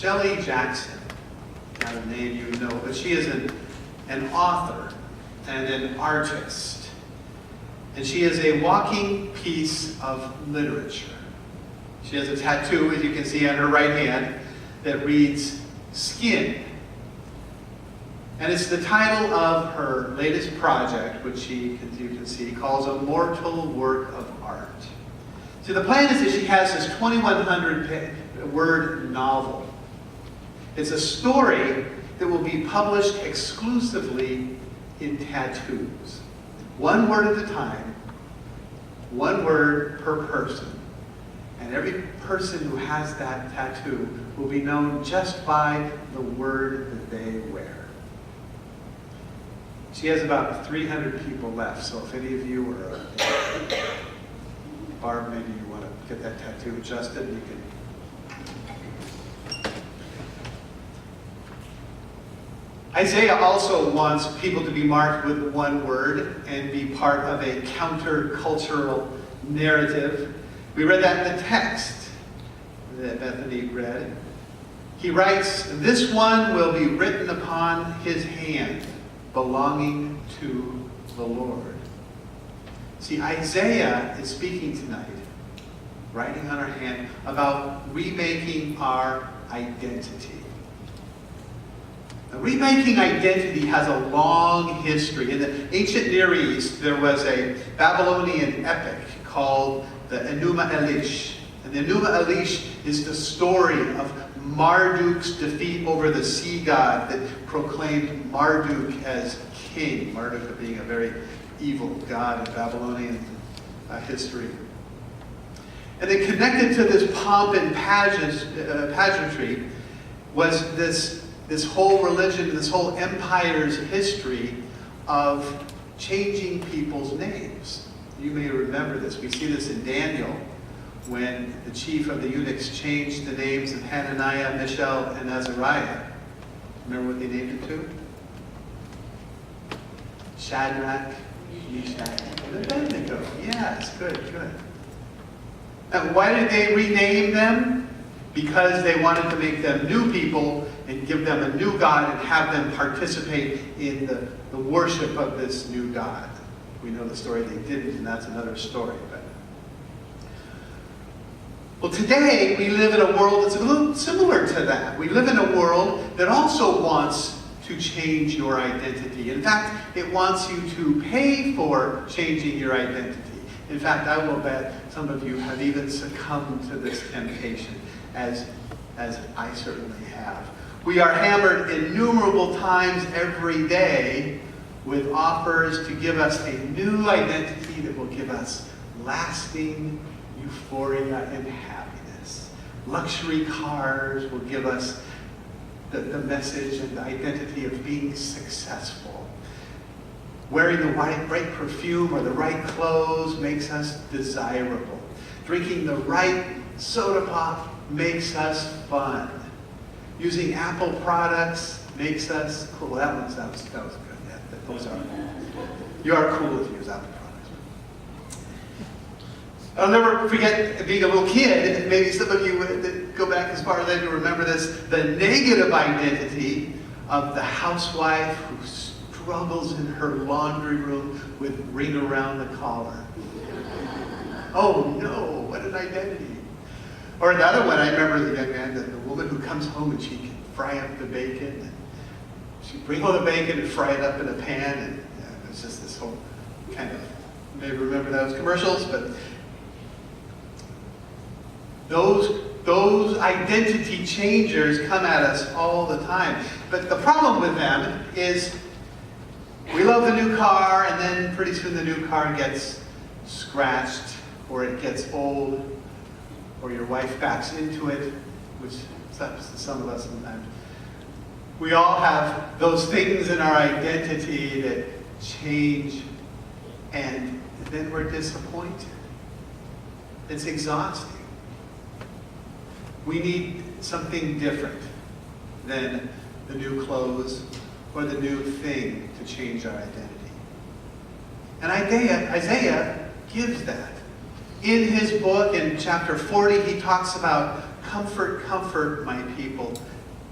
Shelley Jackson, not a name you know, but she is an author and an artist. And she is a walking piece of literature. She has a tattoo, as you can see on her right hand, that reads, Skin. And it's the title of her latest project, which she, as you can see, calls A Mortal Work of Art. So the plan is that she has this 2,100-word novel. It's a story that will be published exclusively in tattoos. One word at a time, one word per person. And every person who has that tattoo will be known just by the word that they wear. She has about 300 people left, so if any of you are, Barb, maybe you want to get that tattoo adjusted, you can. Isaiah also wants people to be marked with one word and be part of a counter-cultural narrative. We read that in the text that Bethany read. He writes, this one will be written upon his hand, belonging to the Lord. See, Isaiah is speaking tonight, writing on our hand, about remaking our identity. Now, remaking identity has a long history. In the ancient Near East, there was a Babylonian epic called the Enuma Elish. And the Enuma Elish is the story of Marduk's defeat over the sea god that proclaimed Marduk as king. Marduk being a very evil god in Babylonian history. And then connected to this pomp and pageantry was this whole religion, this whole empire's history of changing people's names. You may remember this. We see this in Daniel, when the chief of the eunuchs changed the names of Hananiah, Mishael, and Azariah. Remember what they named it to? Shadrach, Meshach, and Abednego. Yes, good. Now, why did they rename them? Because they wanted to make them new people and give them a new God and have them participate in the worship of this new God. We know the story they didn't, and that's another story. Well, today we live in a world that's a little similar to that. We live in a world that also wants to change your identity. In fact, it wants you to pay for changing your identity. In fact, I will bet some of you have even succumbed to this temptation, as I certainly have. We are hammered innumerable times every day with offers to give us a new identity that will give us lasting euphoria and happiness. Luxury cars will give us the message and the identity of being successful. Wearing the right perfume or the right clothes makes us desirable. Drinking the right soda pop makes us fun. Using Apple products makes us cool. That was good. Yeah, those are. You are cool if you use Apple products. I'll never forget being a little kid, and maybe some of you that go back as far as I can remember this, the negative identity of the housewife who struggles in her laundry room with ring around the collar. Oh no, what an identity. Or another one, I remember the young man, the woman who comes home and she can fry up the bacon. And she bring all the bacon and fry it up in a pan. And it was just this whole kind of, you may remember those commercials, but those identity changers come at us all the time. But the problem with them is we love the new car, and then pretty soon the new car gets scratched, or it gets old, or your wife backs into it, which happens to some of us sometimes. We all have those things in our identity that change, and then we're disappointed. It's exhausting. We need something different than the new clothes or the new thing to change our identity. And Isaiah gives that. In his book, in chapter 40, he talks about, comfort, comfort my people.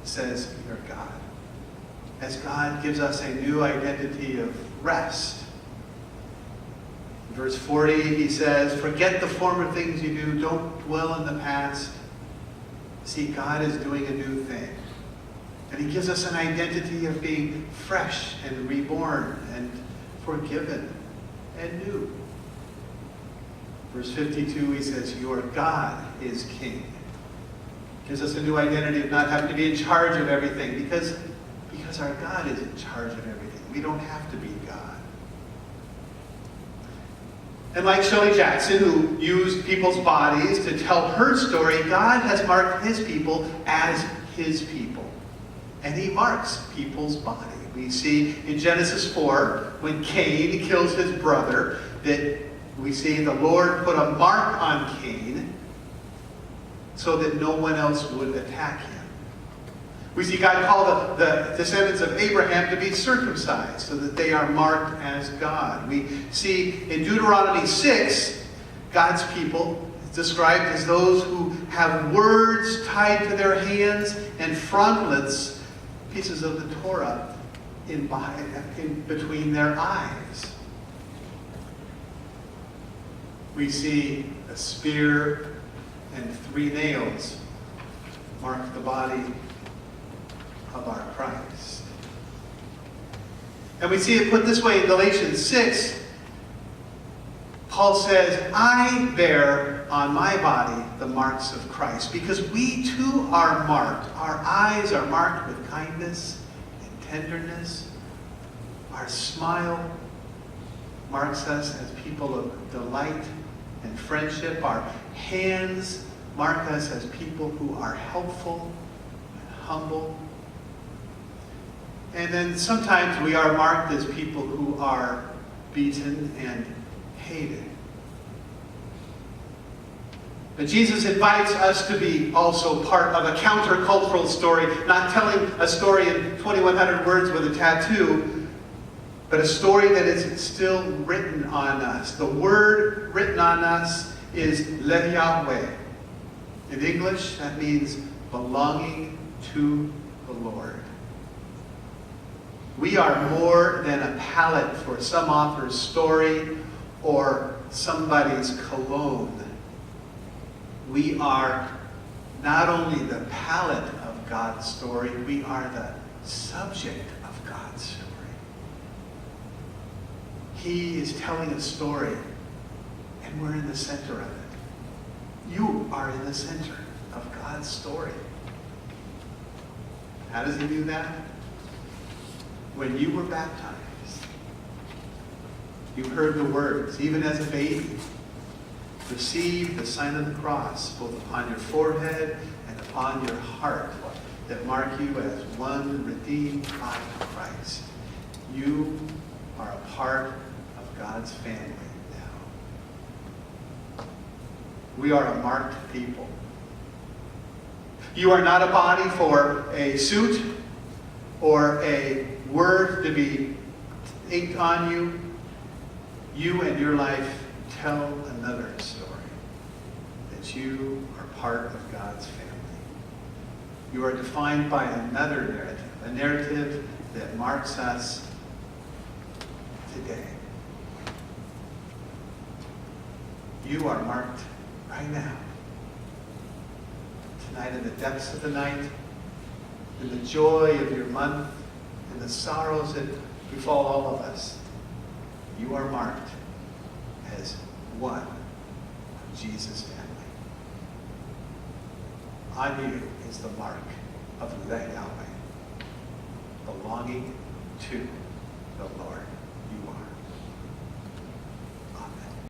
says, you're God. As God gives us a new identity of rest. In verse 40, he says, forget the former things you do. Don't dwell in the past. See, God is doing a new thing. And he gives us an identity of being fresh and reborn and forgiven and new. Verse 52, he says, your God is king. Gives us a new identity of not having to be in charge of everything because our God is in charge of everything. We don't have to be God. And like Shirley Jackson, who used people's bodies to tell her story, God has marked his people as his people. And he marks people's body. We see in Genesis 4, when Cain kills his brother, that we see the Lord put a mark on Cain so that no one else would attack him. We see God call the descendants of Abraham to be circumcised so that they are marked as God. We see in Deuteronomy 6, God's people described as those who have words tied to their hands and frontlets, pieces of the Torah, in between their eyes. We see a spear and 3 nails mark the body of our Christ. And we see it put this way in Galatians 6. Paul says, I bear on my body the marks of Christ, because we too are marked. Our eyes are marked with kindness and tenderness. Our smile marks us as people of delight and friendship. Our hands mark us as people who are helpful and humble. And then sometimes we are marked as people who are beaten and hated. But Jesus invites us to be also part of a countercultural story, not telling a story in 2,100 words with a tattoo, but a story that is still written on us. The word written on us is Le Yahweh. In English, that means belonging to the Lord. We are more than a palette for some author's story or somebody's cologne. We are not only the palette of God's story, we are the subject of God's story. He is telling a story, and we're in the center of it. You are in the center of God's story. How does he do that? When you were baptized, you heard the words, even as a baby, receive the sign of the cross, both upon your forehead and upon your heart, that mark you as one redeemed by Christ. You are a part of God's family now. We are a marked people. You are not a body for a suit or a word to be inked on you. You and your life tell another story. That you are part of God's family. You are defined by another narrative. A narrative that marks us today. You are marked right now. Tonight, in the depths of the night, in the joy of your month, in the sorrows that befall all of us, you are marked as one of Jesus' family. On you is the mark of Le Yahweh, belonging to the Lord.